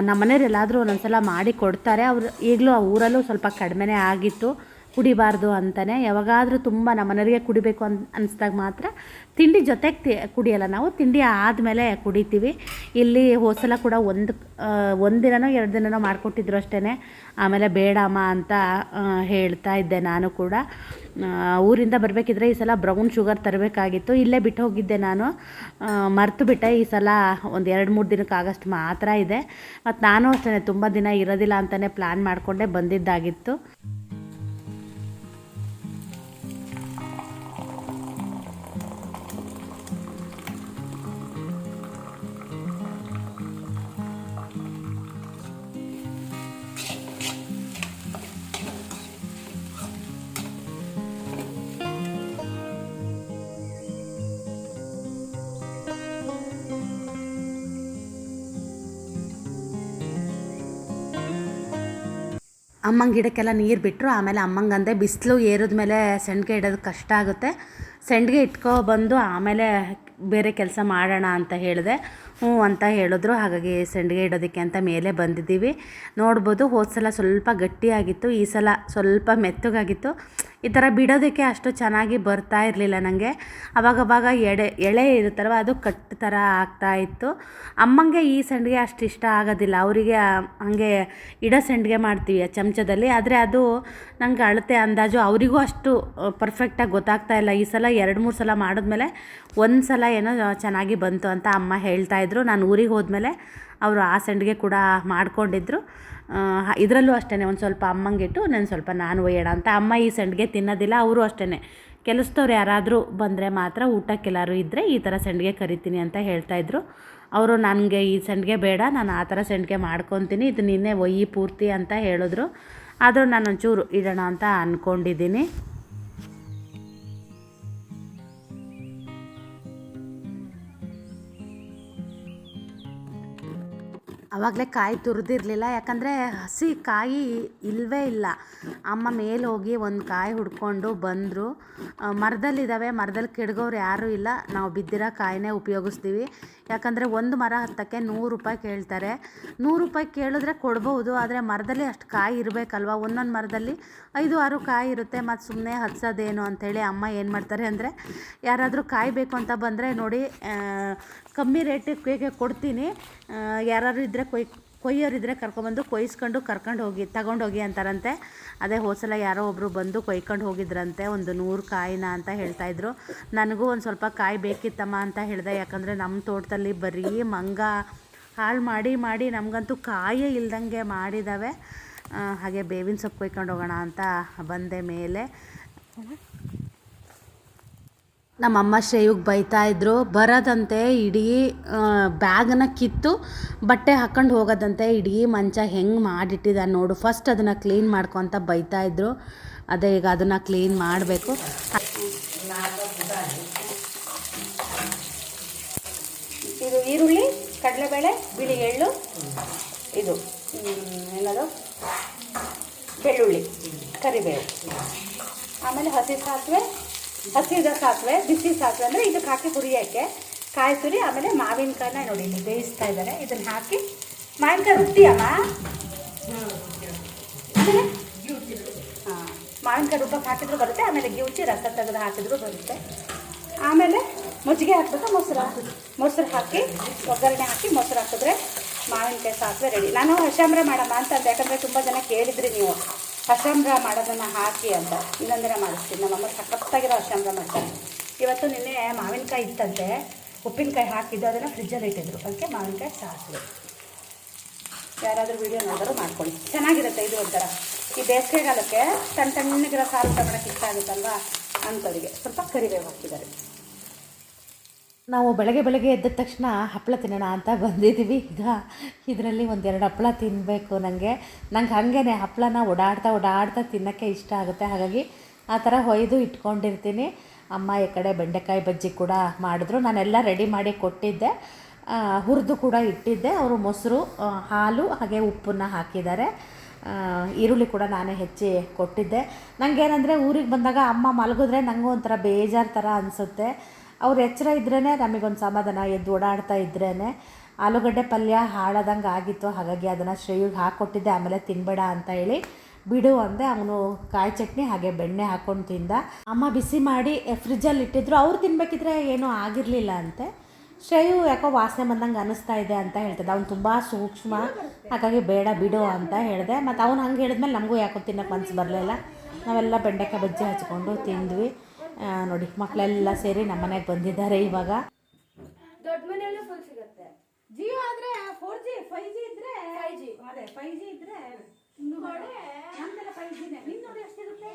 ನಮ್ಮ ಮನೆಯವ್ರು ಎಲ್ಲಾದರೂ ಒಂದೊಂದ್ಸಲ ಮಾಡಿ ಕೊಡ್ತಾರೆ. ಅವರು ಈಗಲೂ ಆ ಊರಲ್ಲೂ ಸ್ವಲ್ಪ ಕಡಿಮೆನೇ ಆಗಿತ್ತು ಕುಡಿಬಾರ್ದು ಅಂತಲೇ. ಯಾವಾಗಾದರೂ ತುಂಬ ನಮ್ಮ ಮನೆಯವರಿಗೆ ಕುಡಿಬೇಕು ಅನಿಸ್ದಾಗ ಮಾತ್ರ, ತಿಂಡಿ ಜೊತೆಗೆ ಕುಡಿಯಲ್ಲ ನಾವು, ತಿಂಡಿ ಆದಮೇಲೆ ಕುಡಿತೀವಿ. ಇಲ್ಲಿ ಹೋದ್ಸಲ ಕೂಡ ಒಂದು ದಿನನೋ 2 ದಿನನೋ ಮಾಡಿಕೊಟ್ಟಿದ್ರು ಅಷ್ಟೇ. ಆಮೇಲೆ ಬೇಡಮ್ಮ ಅಂತ ಹೇಳ್ತಾ ಇದ್ದೆ ನಾನು ಕೂಡ. ಊರಿಂದ ಬರಬೇಕಿದ್ರೆ ಈ ಸಲ ಬ್ರೌನ್ ಶುಗರ್ ತರಬೇಕಾಗಿತ್ತು. ಇಲ್ಲೇ ಬಿಟ್ಟು ಹೋಗಿದ್ದೆ ನಾನು, ಮರೆತು ಬಿಟ್ಟೆ. ಈ ಸಲ ಒಂದು 2-3 ದಿನಕ್ಕೆ ಆಗಷ್ಟು ಮಾತ್ರ ಇದೆ. ಮತ್ತು ನಾನು ಅಷ್ಟೇ ತುಂಬ ದಿನ ಇರೋದಿಲ್ಲ ಅಂತಲೇ ಪ್ಲ್ಯಾನ್ ಮಾಡಿಕೊಂಡೇ ಬಂದಿದ್ದಾಗಿತ್ತು. ಅಮ್ಮಂಗೆ ಗಿಡಕ್ಕೆಲ್ಲ ನೀರು ಬಿಟ್ಟರು. ಆಮೇಲೆ ಅಮ್ಮಂಗಂದೆ ಬಿಸಿಲು ಏರಿದ ಮೇಲೆ ಸೆಂಡಿಗೆ ಇಡೋದು ಕಷ್ಟ ಆಗುತ್ತೆ, ಸೆಂಡಿಗೆ ಇಟ್ಕೊಬಂದು ಆಮೇಲೆ ಬೇರೆ ಕೆಲಸ ಮಾಡೋಣ ಅಂತ ಹೇಳಿದೆ. ಹ್ಞೂ ಅಂತ ಹೇಳಿದ್ರು. ಹಾಗಾಗಿ ಸೆಂಡಿಗೆ ಇಡೋದಕ್ಕೆ ಅಂತ ಮೇಲೆ ಬಂದಿದ್ದೀವಿ. ನೋಡ್ಬೋದು, ಹೋದ ಸಲ ಸ್ವಲ್ಪ ಗಟ್ಟಿಯಾಗಿತ್ತು, ಈ ಸಲ ಸ್ವಲ್ಪ ಮೆತ್ತಗಾಗಿತ್ತು. ಈ ಥರ ಬಿಡೋದಕ್ಕೆ ಅಷ್ಟು ಚೆನ್ನಾಗಿ ಬರ್ತಾ ಇರಲಿಲ್ಲ ನನಗೆ. ಅವಾಗವಾಗ ಎಳೆ ಇರುತ್ತಲ್ವ, ಅದು ಕಟ್ಟು ಥರ ಆಗ್ತಾಯಿತ್ತು. ಅಮ್ಮಂಗೆ ಈ ಸಂಡಿಗೆ ಅಷ್ಟು ಇಷ್ಟ ಆಗೋದಿಲ್ಲ. ಅವರಿಗೆ ಹಾಗೆ ಇಡೋ ಸಂಡಿಗೆ ಮಾಡ್ತೀವಿ ಆ ಚಮಚದಲ್ಲಿ, ಆದರೆ ಅದು ನಂಗೆ ಅಳತೆ ಅಂದಾಜು ಅವರಿಗೂ ಅಷ್ಟು ಪರ್ಫೆಕ್ಟಾಗಿ ಗೊತ್ತಾಗ್ತಾ ಇಲ್ಲ. ಈ ಸಲ 2-3 ಸಲ ಮಾಡಿದ್ಮೇಲೆ ಒಂದು ಸಲ ಏನೋ ಚೆನ್ನಾಗಿ ಬಂತು ಅಂತ ಅಮ್ಮ ಹೇಳ್ತಾಯಿದ್ರು. ನಾನು ಊರಿಗೆ ಹೋದ್ಮೇಲೆ ಅವರು ಆ ಸಂಡಿಗೆ ಕೂಡ ಮಾಡ್ಕೊಂಡಿದ್ರು. ಇದರಲ್ಲೂ ಅಷ್ಟೇ ಒಂದು ಸ್ವಲ್ಪ ಅಮ್ಮಂಗಿಟ್ಟು ನಾನು ಸ್ವಲ್ಪ ನಾನು ಒಯ್ಯೋಣ ಅಂತ. ಅಮ್ಮ ಈ ಸಂಡಿಗೆ ತಿನ್ನೋದಿಲ್ಲ. ಅವರು ಅಷ್ಟೇ, ಕೆಲಸದವ್ರು ಯಾರಾದರೂ ಬಂದರೆ ಮಾತ್ರ, ಊಟಕ್ಕೆಲ್ಲರೂ ಇದ್ದರೆ ಈ ಥರ ಸಂಡಿಗೆ ಕರಿತೀನಿ ಅಂತ ಹೇಳ್ತಾಯಿದ್ರು. ಅವರು ನನಗೆ ಈ ಸಂಡಿಗೆ ಬೇಡ, ನಾನು ಆ ಥರ ಸಂಡಿಗೆ ಮಾಡ್ಕೊತೀನಿ, ಇದು ನಿನ್ನೆ ಒಯ್ಯಿ ಪೂರ್ತಿ ಅಂತ ಹೇಳಿದ್ರು. ಆದರೂ ನಾನು ಒಂಚೂರು ಇಡೋಣ ಅಂತ ಅಂದ್ಕೊಂಡಿದ್ದೀನಿ. ಆವಾಗಲೇ ಕಾಯಿ ತುರಿದಿರಲಿಲ್ಲ, ಯಾಕಂದರೆ ಹಸಿ ಕಾಯಿ ಇಲ್ಲವೇ ಇಲ್ಲ. ಅಮ್ಮ ಮೇಲೆ ಹೋಗಿ ಒಂದು ಕಾಯಿ ಹುಡ್ಕೊಂಡು ಬಂದರು. ಮರದಲ್ಲಿದ್ದಾವೆ, ಮರದಲ್ಲಿ ಕೆಡ್ಗೋರು ಯಾರೂ ಇಲ್ಲ. ನಾವು ಬಿದ್ದಿರೋ ಕಾಯಿನೇ ಉಪಯೋಗಿಸ್ತೀವಿ. ಯಾಕಂದರೆ ಒಂದು ಮರ ಹತ್ತಕ್ಕೆ 100 ರೂಪಾಯಿ ಕೇಳ್ತಾರೆ. 100 ರೂಪಾಯಿ ಕೇಳಿದ್ರೆ ಕೊಡ್ಬೋದು, ಆದರೆ ಮರದಲ್ಲಿ ಅಷ್ಟು ಕಾಯಿ ಇರಬೇಕಲ್ವ. ಒಂದೊಂದು ಮರದಲ್ಲಿ 5-6 ಕಾಯಿ ಇರುತ್ತೆ. ಮತ್ತು ಸುಮ್ಮನೆ ಹತ್ಸೋದೇನು ಅಂಥೇಳಿ ಅಮ್ಮ ಏನು ಮಾಡ್ತಾರೆ ಅಂದರೆ, ಯಾರಾದರೂ ಕಾಯಿ ಬೇಕು ಅಂತ ಬಂದರೆ ನೋಡಿ, ಕಮ್ಮಿ ರೇಟಿಗೆ ಕೊಡ್ತೀನಿ, ಯಾರಾದ್ರು ಇದ್ದರೆ ಕೊಯ್ಯೋರಿದ್ದರೆ ಕರ್ಕೊಬಂದು ಕೊಯ್ಸ್ಕೊಂಡು ತಗೊಂಡೋಗಿ ಅಂತಾರಂತೆ. ಅದೇ ಹೋದ್ಸಲ ಯಾರೋ ಒಬ್ಬರು ಬಂದು ಕೊಯ್ಕೊಂಡು ಹೋಗಿದ್ರಂತೆ ಒಂದು 100 ಕಾಯಿನ ಅಂತ ಹೇಳ್ತಾಯಿದ್ರು. ನನಗೂ ಒಂದು ಸ್ವಲ್ಪ ಕಾಯಿ ಬೇಕಿತ್ತಮ್ಮ ಅಂತ ಹೇಳಿದೆ. ಯಾಕಂದರೆ ನಮ್ಮ ತೋಟದಲ್ಲಿ ಬರೀ ಮಂಗ ಹಾಳು ಮಾಡಿ ನಮಗಂತೂ ಕಾಯೇ ಇಲ್ದಂಗೆ ಮಾಡಿದ್ದಾವೆ. ಹಾಗೆ ಬೇವಿನ ಸೊಪ್ಪು ಕೊಯ್ಕೊಂಡು ಹೋಗೋಣ ಅಂತ ಬಂದೆ ಮೇಲೆ. ನಮ್ಮಮ್ಮ ಶ್ರೇಯುಗೆ ಬೈತಾಯಿದ್ರು, ಬರೋದಂತೆ ಇಡೀ ಬ್ಯಾಗನ್ನ ಕಿತ್ತು ಬಟ್ಟೆ ಹಾಕ್ಕೊಂಡು ಹೋಗೋದಂತೆ, ಇಡೀ ಮಂಚ ಹೆಂಗೆ ಮಾಡಿಟ್ಟಿದ್ದ ನೋಡು, ಫಸ್ಟ್ ಅದನ್ನು ಕ್ಲೀನ್ ಮಾಡ್ಕೊತ ಬೈತಾಯಿದ್ರು. ಅದೇ ಈಗ ಅದನ್ನು ಕ್ಲೀನ್ ಮಾಡಬೇಕು. ಇದು ಈರುಳ್ಳಿ, ಕಡಲೆಬೇಳೆ, ಬಿಳಿ ಎಳ್ಳು, ಇದು ಏನದು ಬೆಳ್ಳುಳ್ಳಿ, ಕರಿಬೇವು, ಆಮೇಲೆ ಹಸಿದ ಸಾಸಿವೆ, ಬಿಸಿ ಸಾಸಿವೆ ಅಂದರೆ ಇದಕ್ಕೆ ಹಾಕಿ ಹುರಿಯೋಕ್ಕೆ ಕಾಯಿ ತುರಿ. ಆಮೇಲೆ ಮಾವಿನಕಾಯಿನ ನೋಡಿ ಇಲ್ಲಿ ಬೇಯಿಸ್ತಾ ಇದ್ದಾರೆ. ಇದನ್ನು ಹಾಕಿ ಮಾವಿನಕಾಯಿ ರುಬ್ಬಿಯಮ್ಮ, ಆಮೇಲೆ ಮಾವಿನಕಾಯಿ ರುಬ್ಬಕ್ಕೆ ಹಾಕಿದ್ರು ಬರುತ್ತೆ. ಆಮೇಲೆ ಗಿವುಚಿ ರಸ ತೆಗೆದು ಹಾಕಿದ್ರು ಬರುತ್ತೆ. ಆಮೇಲೆ ಮಜ್ಜಿಗೆ ಹಾಕ್ಬೇಕು, ಮೊಸರು ಹಾಕಿ ಒಗ್ಗರಣೆ ಹಾಕಿ ಮೊಸರು ಹಾಕಿದ್ರೆ ಮಾವಿನಕಾಯಿ ಸಾಸಿವೆ ರೆಡಿ. ನಾನು ಹಶಾಮ್ರ ಮಾಡಮ್ಮ ಅಂತಂದೆ, ಯಾಕಂದರೆ ತುಂಬ ಜನ ಕೇಳಿದ್ರಿ ನೀವು ಹಶಾಮ್ರ ಮಾಡೋದನ್ನು ಹಾಕಿ ಅಂತ. ಇನ್ನೊಂದಿನ ಮಾಡಿಸ್ತೀನಿ. ನಮ್ಮಮ್ಮ ಸಖತ್ತಾಗಿರೋ ಹಶಾಮ್ರ ಮಾಡ್ತಾರೆ. ಇವತ್ತು ನಿನ್ನೆ ಮಾವಿನಕಾಯಿ ಇತ್ತಂತೆ, ಉಪ್ಪಿನಕಾಯಿ ಹಾಕಿದ್ದು, ಅದನ್ನು ಫ್ರಿಜ್ಜಲ್ಲಿ ಇಟ್ಟಿದ್ರು. ಅದಕ್ಕೆ ಮಾವಿನಕಾಯಿ ಸಾಸಿವೆ. ಯಾರಾದರೂ ವೀಡಿಯೋ ನೋಡಿದ್ರು ಮಾಡ್ಕೊಳ್ಳಿ, ಚೆನ್ನಾಗಿರುತ್ತೆ. ಇದು ಒಂಥರ ಈ ಬೇಸಿಗೆಗಾಲಕ್ಕೆ ತಣ್ಣಗಿರೋ ಸಾರು ಊಟ ಮಾಡೋಕ್ಕೆ ಇಷ್ಟ ಆಗುತ್ತಲ್ವ ಅಂಥವರಿಗೆ. ಸ್ವಲ್ಪ ಕರಿಬೇವು ಹಾಕಿದ್ದಾರೆ. ನಾವು ಬೆಳಗ್ಗೆ ಎದ್ದ ತಕ್ಷಣ ಹಪ್ಪಳ ತಿನ್ನೋಣ ಅಂತ ಬಂದಿದ್ದೀವಿ. ಈಗ ಇದರಲ್ಲಿ ಒಂದೆರಡು ಹಪ್ಪಳ ತಿನ್ನಬೇಕು. ನಂಗೆ ಹಾಗೇ ಹಪ್ಪಳನ ಓಡಾಡ್ತಾ ತಿನ್ನೋಕ್ಕೆ ಇಷ್ಟ ಆಗುತ್ತೆ. ಹಾಗಾಗಿ ಆ ಥರ ಹೊಯ್ದು ಇಟ್ಕೊಂಡಿರ್ತೀನಿ. ಅಮ್ಮ ಈ ಕಡೆ ಬೆಂಡೆಕಾಯಿ ಬಜ್ಜಿ ಕೂಡ ಮಾಡಿದ್ರು. ನಾನೆಲ್ಲ ರೆಡಿ ಮಾಡಿ ಕೊಟ್ಟಿದ್ದೆ, ಹುರಿದು ಕೂಡ ಇಟ್ಟಿದ್ದೆ. ಅವರು ಮೊಸರು, ಹಾಲು ಹಾಗೆ ಉಪ್ಪನ್ನು ಹಾಕಿದ್ದಾರೆ. ಈರುಳ್ಳಿ ಕೂಡ ನಾನೇ ಹೆಚ್ಚಿ ಕೊಟ್ಟಿದ್ದೆ. ನನಗೇನಂದರೆ ಊರಿಗೆ ಬಂದಾಗ ಅಮ್ಮ ಮಲಗಿದ್ರೆ ನನಗೂ ಒಂಥರ ಬೇಜಾರು ಥರ ಅನಿಸುತ್ತೆ. ಅವ್ರು ಎಚ್ಚರ ಇದ್ರೇ ನಮಗೊಂದು ಸಮಾಧಾನ, ಎದ್ದು ಓಡಾಡ್ತಾ ಇದ್ರೇ. ಆಲೂಗಡ್ಡೆ ಪಲ್ಯ ಹಾಳಾದಂಗೆ ಆಗಿತ್ತು, ಹಾಗಾಗಿ ಅದನ್ನು ಶ್ರೇಯಿಗೆ ಹಾಕ್ಕೊಟ್ಟಿದ್ದೆ. ಆಮೇಲೆ ತಿನ್ನಬೇಡ ಅಂತ ಹೇಳಿ ಬಿಡು ಅಂದೆ. ಅವನು ಕಾಯಿ ಚಟ್ನಿ ಹಾಗೆ ಬೆಣ್ಣೆ ಹಾಕ್ಕೊಂಡು ತಿಂದ. ಅಮ್ಮ ಬಿಸಿ ಮಾಡಿ ಫ್ರಿಜ್ಜಲ್ಲಿ ಇಟ್ಟಿದ್ರು. ಅವ್ರು ತಿನ್ನಬೇಕಿದ್ರೆ ಏನೂ ಆಗಿರಲಿಲ್ಲ ಅಂತೆ. ಶ್ರೇಯು ಯಾಕೋ ವಾಸನೆ ಬಂದಂಗೆ ಅನ್ನಿಸ್ತಾ ಇದೆ ಅಂತ ಹೇಳ್ತಿದ್ದ. ಅವ್ನು ತುಂಬ ಸೂಕ್ಷ್ಮ, ಹಾಗಾಗಿ ಬೇಡ ಬಿಡು ಅಂತ ಹೇಳಿದೆ. ಮತ್ತು ಅವ್ನು ಹಂಗೆ ಹೇಳಿದ್ಮೇಲೆ ನಮಗೂ ಯಾಕೋ ತಿನ್ನೋಕ್ಕೆ ಮನಸ್ಸು ಬರಲಿಲ್ಲ. ನಾವೆಲ್ಲ ಬೆಂಡೆಕಾಯಿ ಬಜ್ಜಿ ಹಚ್ಕೊಂಡು ತಿಂದ್ವಿ. ನೋಡಿ, ಮಕ್ಕಳೆಲ್ಲ ಸೇರಿ ನಮ್ಮ ಮನೆಗೆ ಬಂದಿದ್ದಾರೆ. ಇವಾಗ ದೊಡ್ಡ ಮನೆಯಲ್ಲೂ ಫುಲ್ ಸಿಗುತ್ತೆ. ಜಿಯೋ ಆದರೆ 4G 5G ಇದ್ದರೆ 5G, ಅದೇ 5G ಇದ್ದರೆ ನಮ್ದೆಲ್ಲ 5Gನೇ. ನಿನ್ನ ನೋಡಿ ಎಷ್ಟಿರುತ್ತೆ.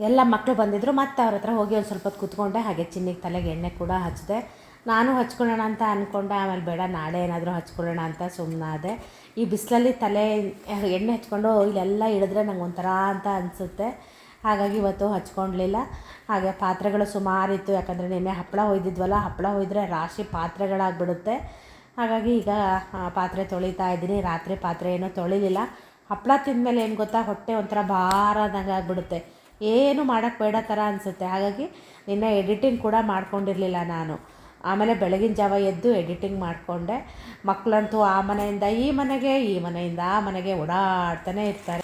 ಎಲ್ಲ ಮಕ್ಕಳು ಬಂದಿದ್ದರು. ಮತ್ತು ಅವ್ರ ಹತ್ರ ಹೋಗಿ ಒಂದು ಸ್ವಲ್ಪ ಹೊತ್ತು ಕೂತ್ಕೊಂಡೆ. ಹಾಗೆ ಚಿನ್ನಿಗೆ ತಲೆಗೆ ಎಣ್ಣೆ ಕೂಡ ಹಚ್ಚಿದೆ. ನಾನು ಹಚ್ಕೊಳ್ಳೋಣ ಅಂತ ಅಂದ್ಕೊಂಡೆ, ಆಮೇಲೆ ಬೇಡ ನಾಳೆ ಏನಾದರೂ ಹಚ್ಕೊಳ್ಳೋಣ ಅಂತ ಸುಮ್ಮನಾದೆ. ಈ ಬಿಸಿಲಲ್ಲಿ ತಲೆ ಎಣ್ಣೆ ಹಚ್ಕೊಂಡು ಇಲ್ಲೆಲ್ಲ ಇಳಿದ್ರೆ ನಂಗೆ ಒಂಥರ ಅಂತ ಅನಿಸುತ್ತೆ. ಹಾಗಾಗಿ ಇವತ್ತು ಹಚ್ಕೊಳ್ಲಿಲ್ಲ. ಹಾಗೆ ಪಾತ್ರೆಗಳು ಸುಮಾರಿತ್ತು, ಯಾಕಂದರೆ ನಿನ್ನೆ ಹಪ್ಪಳ ಹೊಯ್ದಿದ್ವಲ್ಲ, ಹಪ್ಪಳ ಹೊಯ್ದರೆ ರಾಶಿ ಪಾತ್ರೆಗಳಾಗ್ಬಿಡುತ್ತೆ. ಹಾಗಾಗಿ ಈಗ ಪಾತ್ರೆ ತೊಳಿತಾ ಇದ್ದೀನಿ. ರಾತ್ರಿ ಪಾತ್ರೆ ಏನೂ ತೊಳಿಲಿಲ್ಲ. ಹಪ್ಪಳ ತಿಂದಮೇಲೆ ಏನು ಗೊತ್ತಾ, ಹೊಟ್ಟೆ ಒಂಥರ ಭಾರದಂಗೆ ಆಗಿಬಿಡುತ್ತೆ. ಏನು ಮಾಡೋಕ್ಕೆ ಬೇಡ ಥರ ಅನಿಸುತ್ತೆ. ಹಾಗಾಗಿ ನಿನ್ನೆ ಎಡಿಟಿಂಗ್ ಕೂಡ ಮಾಡ್ಕೊಂಡಿರಲಿಲ್ಲ ನಾನು. ಆಮೇಲೆ ಬೆಳಗಿನ ಜಾವ ಎದ್ದು ಎಡಿಟಿಂಗ್ ಮಾಡಿಕೊಂಡೆ. ಮಕ್ಕಳಂತೂ ಆ ಮನೆಯಿಂದ ಈ ಮನೆಗೆ, ಈ ಮನೆಯಿಂದ ಆ ಮನೆಗೆ ಓಡಾಡ್ತಾನೆ ಇರ್ತಾರೆ.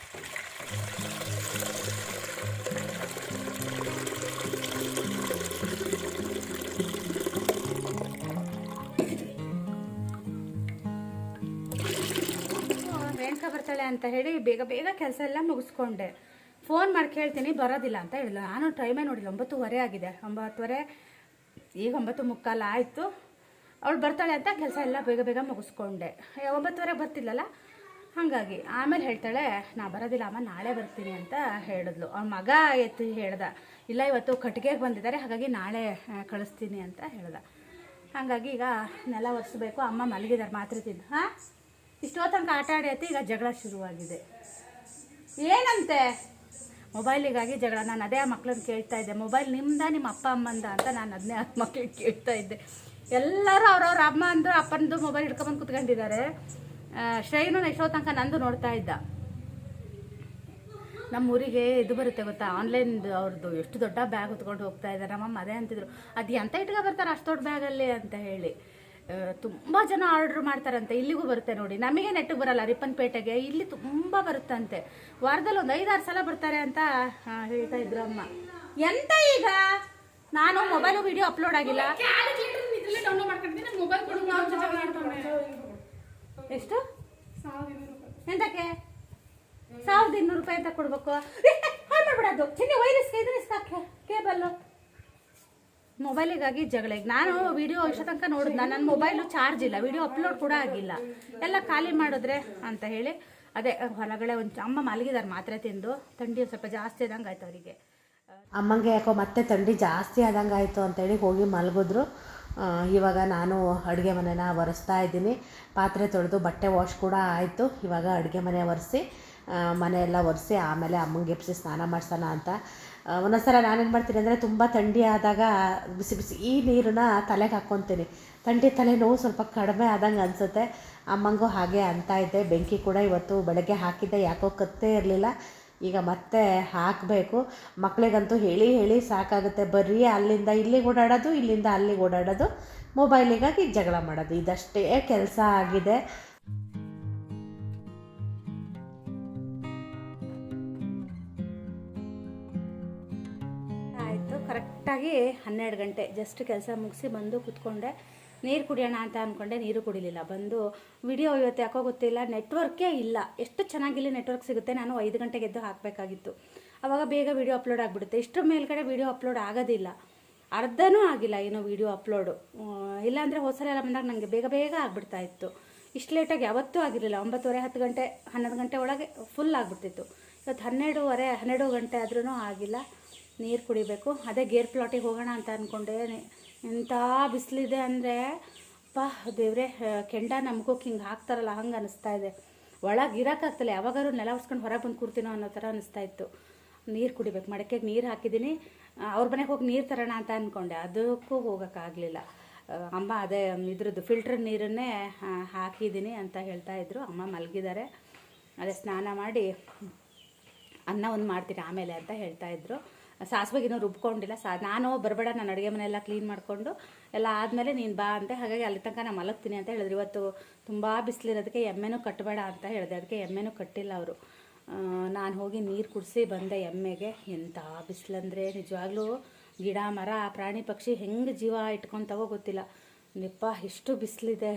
ರೇಣುಕಾ ಬರ್ತಾಳೆ ಅಂತ ಹೇಳಿ ಬೇಗ ಕೆಲಸ ಎಲ್ಲ ಮುಗಿಸ್ಕೊಂಡೆ. ಫೋನ್ ಮಾಡಿ ಕೇಳ್ತೀನಿ, ಬರೋದಿಲ್ಲ ಅಂತ ಹೇಳಿಲ್ಲ. ನಾನು ಟೈಮೇ ನೋಡಿಲ್ಲ, 9:15 ಆಗಿದೆ. 9:15, ಈಗ 9:45 ಆಯಿತು. ಅವಳು ಬರ್ತಾಳೆ ಅಂತ ಕೆಲಸ ಎಲ್ಲ ಬೇಗ ಮುಗಿಸ್ಕೊಂಡೆ. 9:15 ಬರ್ತಿಲ್ಲಲ್ಲ, ಹಾಗಾಗಿ ಆಮೇಲೆ ಹೇಳ್ತಾಳೆ, ನಾ ಬರೋದಿಲ್ಲ ಅಮ್ಮ, ನಾಳೆ ಬರ್ತೀನಿ ಅಂತ ಹೇಳಿದ್ಲು. ಅವನ ಮಗ ಎತ್ತು ಹೇಳ್ದ, ಇಲ್ಲ ಇವತ್ತು ಕಟ್ಟಿಗೆಗೆ ಬಂದಿದ್ದಾರೆ, ಹಾಗಾಗಿ ನಾಳೆ ಕಳಿಸ್ತೀನಿ ಅಂತ ಹೇಳ್ದ. ಹಾಗಾಗಿ ಈಗ ನೆಲ ಒರೆಸ್ಬೇಕು. ಅಮ್ಮ ಮಲಗಿದ್ದಾರೆ, ಮಾತ್ರೆ ತಿಂದು. ಹಾಂ, ಇಷ್ಟೋ ತನಕ ಆಟ ಆಡಿ ಆಯ್ತು. ಈಗ ಜಗಳ ಶುರುವಾಗಿದೆ. ಏನಂತೆ ಮೊಬೈಲಿಗಾಗಿ ಜಗಳ. ನಾನು ಅದೇ ಆ ಮಕ್ಳನ್ನ ಕೇಳ್ತಾ ಇದ್ದೆ, ಮೊಬೈಲ್ ನಿಮ್ದ ನಿಮ್ಮ ಅಪ್ಪ ಅಮ್ಮಂದ ಅಂತ. ನಾನು ಅದನ್ನೇ ಆ ಮಕ್ಳಿಗೆ ಕೇಳ್ತಾ ಇದ್ದೆ. ಎಲ್ಲರೂ ಅವ್ರವ್ರ ಅಮ್ಮ ಅಂದು ಅಪ್ಪನದು ಮೊಬೈಲ್ ಹಿಡ್ಕೊಂಬಂದು ಕುತ್ಕೊಂಡಿದ್ದಾರೆ. ಶ್ರೇಯನು ಎಷ್ಟೋ ತನಕ ನಂದು ನೋಡ್ತಾ ಇದ್ದ. ನಮ್ಮ ಊರಿಗೆ ಇದು ಬರುತ್ತೆ ಗೊತ್ತಾ, ಆನ್ಲೈನ್ದು ಅವ್ರದ್ದು ಎಷ್ಟು ದೊಡ್ಡ ಬ್ಯಾಗ್ ಹೊತ್ಕೊಂಡು ಹೋಗ್ತಾ ಇದ್ದಾರೆ. ನಮ್ಮಮ್ಮ ಅದೇ ಅಂತಿದ್ರು, ಅದು ಎಂತ ಇಟ್ಕೊ ಬರ್ತಾರೆ ಅಷ್ಟು ದೊಡ್ಡ ಬ್ಯಾಗಲ್ಲಿ ಅಂತ ಹೇಳಿ. ತುಂಬ ಜನ ಆರ್ಡ್ರ್ ಮಾಡ್ತಾರಂತೆ. ಇಲ್ಲಿಗೂ ಬರುತ್ತೆ ನೋಡಿ. ನಮಗೆ ನೆಟ್ಟಿಗೆ ಬರಲ್ಲ, ರಿಪ್ಪನ್ಪೇಟೆಗೆ. ಇಲ್ಲಿ ತುಂಬ ಬರುತ್ತಂತೆ. ವಾರದಲ್ಲಿ ಒಂದು 5-6 ಸಲ ಬರ್ತಾರೆ ಅಂತ ಹೇಳ್ತಾ ಇದ್ರು ಅಮ್ಮ. ಎಂತ ಈಗ ನಾನು ಮೊಬೈಲು ವಿಡಿಯೋ ಅಪ್ಲೋಡ್ ಆಗಿಲ್ಲ. ಎಷ್ಟು? ಎಂತಕ್ಕೆ 1200 ರೂಪಾಯಿ ಅಂತ ಕೊಡ್ಬೇಕು? ಹಾಳು ಮಾಡ್ಬಿಡೋದು. ಚಿನ್ನಿ ವೈರಸ್ಗೆ ಇದ್ರೆ ಕೇಬಲ್ಲು. ಮೊಬೈಲಿಗಾಗಿ ಜಗಳ. ಈಗ ನಾನು ವಿಡಿಯೋ ಇಷ್ಟ ತನಕ ನೋಡಿದ್ನ, ನನ್ನ ಮೊಬೈಲು ಚಾರ್ಜ್ ಇಲ್ಲ, ವಿಡಿಯೋ ಅಪ್ಲೋಡ್ ಕೂಡ ಆಗಿಲ್ಲ. ಎಲ್ಲ ಖಾಲಿ ಮಾಡಿದ್ರೆ ಅಂತ ಹೇಳಿ ಅದೇ ಹೊರಗಡೆ ಒಂದು ಅಮ್ಮ ಮಲಗಿದಾರೆ ಮಾತ್ರೆ ತಿಂದು. ಥಂಡಿ ಒಂದು ಸ್ವಲ್ಪ ಜಾಸ್ತಿ ಆದಂಗೆ ಆಯ್ತು ಅವರಿಗೆ. ಅಮ್ಮಂಗೆ ಯಾಕೋ ಮತ್ತೆ ಥಂಡಿ ಜಾಸ್ತಿ ಆದಂಗೆ ಆಯಿತು ಅಂತೇಳಿ ಹೋಗಿ ಮಲಗಿದ್ರು. ಇವಾಗ ನಾನು ಅಡುಗೆ ಮನೆನ ಒರೆಸ್ತಾ ಇದ್ದೀನಿ. ಪಾತ್ರೆ ತೊಳೆದು ಬಟ್ಟೆ ವಾಶ್ ಕೂಡ ಆಯಿತು. ಇವಾಗ ಅಡುಗೆ ಮನೆ ಒರೆಸಿ ಮನೆಯೆಲ್ಲ ಒರೆಸಿ ಆಮೇಲೆ ಅಮ್ಮಂಗೆ ಎಬ್ಬಿಸಿ ಸ್ನಾನ ಮಾಡಿಸೋಣ ಅಂತ. ಒಂದೊಂದ್ಸಲ ನಾನೇನು ಮಾಡ್ತೀನಿ ಅಂದರೆ, ತುಂಬ ಥಂಡಿ ಆದಾಗ ಬಿಸಿ ಈ ನೀರನ್ನ ತಲೆಗೆ ಹಾಕ್ಕೊತೀನಿ. ತಲೆನೋವು ಸ್ವಲ್ಪ ಕಡಿಮೆ ಆದಂಗೆ ಅನಿಸುತ್ತೆ. ಅಮ್ಮಂಗೂ ಹಾಗೆ ಅಂತ ಇದ್ದೆ. ಬೆಂಕಿ ಕೂಡ ಇವತ್ತು ಬೆಳಗ್ಗೆ ಹಾಕಿದ್ದೆ, ಯಾಕೋ ಕತ್ತೇ ಇರಲಿಲ್ಲ. ಈಗ ಮತ್ತೆ ಹಾಕಬೇಕು. ಮಕ್ಕಳಿಗಂತೂ ಹೇಳಿ ಸಾಕಾಗುತ್ತೆ. ಬರೀ ಅಲ್ಲಿಂದ ಇಲ್ಲಿಗೆ ಓಡಾಡೋದು, ಇಲ್ಲಿಂದ ಅಲ್ಲಿಗೆ ಓಡಾಡೋದು, ಮೊಬೈಲಿಗಾಗಿ ಜಗಳ ಮಾಡೋದು, ಇದಷ್ಟೇ ಕೆಲಸ ಆಗಿದೆ. ಕರೆಕ್ಟಾಗಿ 12 ಗಂಟೆ ಜಸ್ಟ್ ಕೆಲಸ ಮುಗಿಸಿ ಬಂದು ಕೂತ್ಕೊಂಡೆ. ನೀರು ಕುಡಿಯೋಣ ಅಂತ ಅಂದ್ಕೊಂಡೆ, ನೀರು ಕುಡಿಲಿಲ್ಲ. ಬಂದು ವಿಡಿಯೋ ಇವತ್ತು ಯಾಕೋ ಗೊತ್ತಿಲ್ಲ, ನೆಟ್ವರ್ಕೇ ಇಲ್ಲ. ಎಷ್ಟು ಚೆನ್ನಾಗಿಲ್ಲಿ ನೆಟ್ವರ್ಕ್ ಸಿಗುತ್ತೆ. ನಾನು 5 ಗಂಟೆಗೆ ಎದ್ದು ಹಾಕಬೇಕಾಗಿತ್ತು, ಆವಾಗ ಬೇಗ ವಿಡಿಯೋ ಅಪ್ಲೋಡ್ ಆಗಿಬಿಡುತ್ತೆ. ಇಷ್ಟರ ಮೇಲ್ಗಡೆ ವಿಡಿಯೋ ಅಪ್ಲೋಡ್ ಆಗೋದಿಲ್ಲ, ಅರ್ಧನೂ ಆಗಿಲ್ಲ ಏನೋ ವಿಡಿಯೋ ಅಪ್ಲೋಡು. ಇಲ್ಲಾಂದರೆ ಹೊಸಲ ಎಲ್ಲ ಬಂದಾಗ ನನಗೆ ಬೇಗ ಬೇಗ ಆಗಿಬಿಡ್ತಾ ಇತ್ತು. ಇಷ್ಟು ಲೇಟಾಗಿ ಯಾವತ್ತೂ ಆಗಿರಲಿಲ್ಲ. 9:30 10 ಗಂಟೆ 11 ಗಂಟೆ ಒಳಗೆ ಫುಲ್ ಆಗಿಬಿಡ್ತಿತ್ತು. ಇವತ್ತು 12 ಗಂಟೆ ಆದ್ರೂ ಆಗಿಲ್ಲ. ನೀರು ಕುಡಿಬೇಕು. ಅದೇ ಗೇರ್ ಪ್ಲಾಟಿಗೆ ಹೋಗೋಣ ಅಂತ ಅಂದ್ಕೊಂಡೆ. ಎಂಥ ಬಿಸಿಲಿದೆ ಅಂದರೆ ಪಾ ದೇವ್ರೆ, ಕೆಂಡ ನಮಗೋಕೆ ಹಿಂಗೆ ಹಾಕ್ತಾರಲ್ಲ ಹಂಗೆ ಅನ್ನಿಸ್ತಾ ಇದೆ. ಒಳಗೆ ಇರೋಕ್ಕಾಗ್ತಿಲ್ಲ. ಯಾವಾಗಾದ್ರೂ ನೆಲ ಒರೆಸ್ಕೊಂಡು ಹೊರಗೆ ಬಂದು ಕೂರ್ತೀನೋ ಅನ್ನೋ ಥರ ಅನ್ನಿಸ್ತಾ ಇತ್ತು. ನೀರು ಕುಡಿಬೇಕು. ಮಡಕೆಗೆ ನೀರು ಹಾಕಿದ್ದೀನಿ. ಅವ್ರ ಮನೆಗೆ ಹೋಗಿ ನೀರು ತರೋಣ ಅಂತ ಅಂದ್ಕೊಂಡೆ, ಅದಕ್ಕೂ ಹೋಗೋಕ್ಕಾಗಲಿಲ್ಲ. ಅಮ್ಮ ಅದೇ ಇದ್ರದ್ದು ಫಿಲ್ಟರ್ ನೀರನ್ನೇ ಹಾಕಿದ್ದೀನಿ ಅಂತ ಹೇಳ್ತಾಯಿದ್ರು. ಅಮ್ಮ ಮಲಗಿದ್ದಾರೆ. ಅದೇ ಸ್ನಾನ ಮಾಡಿ ಅನ್ನ ಒಂದು ಮಾಡ್ತೀನಿ ಆಮೇಲೆ ಅಂತ ಹೇಳ್ತಾಯಿದ್ರು. ಸಾಸಿವೆಗಿನ್ನೂ ರುಬ್ಕೊಂಡಿಲ್ಲ. ನಾನು ಬರಬೇಡ, ನಾನು ಅಡುಗೆ ಮನೆಯೆಲ್ಲ ಕ್ಲೀನ್ ಮಾಡಿಕೊಂಡು ಎಲ್ಲ ಆದಮೇಲೆ ನೀನು ಬಾ ಅಂತ. ಹಾಗಾಗಿ ಅಲ್ಲಿ ತನಕ ನಾನು ಮಲಗ್ತೀನಿ ಅಂತ ಹೇಳಿದ್ರು. ಇವತ್ತು ತುಂಬ ಬಿಸಿಲಿರೋದಕ್ಕೆ ಎಮ್ಮೆನೂ ಕಟ್ಟಬೇಡ ಅಂತ ಹೇಳಿದೆ. ಅದಕ್ಕೆ ಎಮ್ಮೆನೂ ಕಟ್ಟಿಲ್ಲ ಅವರು. ನಾನು ಹೋಗಿ ನೀರು ಕುಡಿಸಿ ಬಂದೆ ಎಮ್ಮೆಗೆ. ಎಂಥ ಬಿಸಿಲಂದರೆ ನಿಜವಾಗ್ಲೂ ಗಿಡ ಮರ ಪ್ರಾಣಿ ಪಕ್ಷಿ ಹೆಂಗೆ ಜೀವ ಇಟ್ಕೊತಾವೋ ಗೊತ್ತಿಲ್ಲ. ನಿಪ್ಪ ಎಷ್ಟು ಬಿಸಿಲಿದೆ.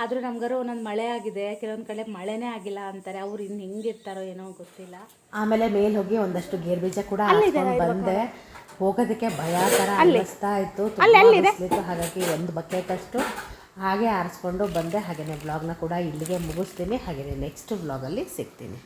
ಆದರೂ ನಮ್ಗಾರು ಒಂದೊಂದು ಮಳೆ ಆಗಿದೆ, ಕೆಲವೊಂದು ಕಡೆ ಮಳೆನೇ ಆಗಿಲ್ಲ ಅಂತಾರೆ. ಅವ್ರು ಇನ್ನು ಹೆಂಗಿರ್ತಾರೋ ಏನೋ ಗೊತ್ತಿಲ್ಲ. ಆಮೇಲೆ ಮೇಲೆ ಹೋಗಿ ಒಂದಷ್ಟು ಗೇರ್ ಬೀಜ ಕೂಡ ಹಾಕ್ಕೊಂಡು ಬಂದೆ. ಹೋಗೋದಕ್ಕೆ ಭಯ ಥರ ಅನ್ನಿಸ್ತಾ ಇತ್ತು, ತುಂಬ ಬಿಸಿಲಿತ್ತು. ಹಾಗಾಗಿ ಒಂದು ಬಕೆಟ್ ಅಷ್ಟು ಹಾಗೆ ಆರಿಸ್ಕೊಂಡು ಬಂದೆ. ಹಾಗೆಯೇ ವ್ಲಾಗ್ನ ಕೂಡ ಇಲ್ಲಿಗೆ ಮುಗಿಸ್ತೀನಿ. ಹಾಗೆಯೇ ನೆಕ್ಸ್ಟ್ ವ್ಲಾಗಲ್ಲಿ ಸಿಗ್ತೀನಿ.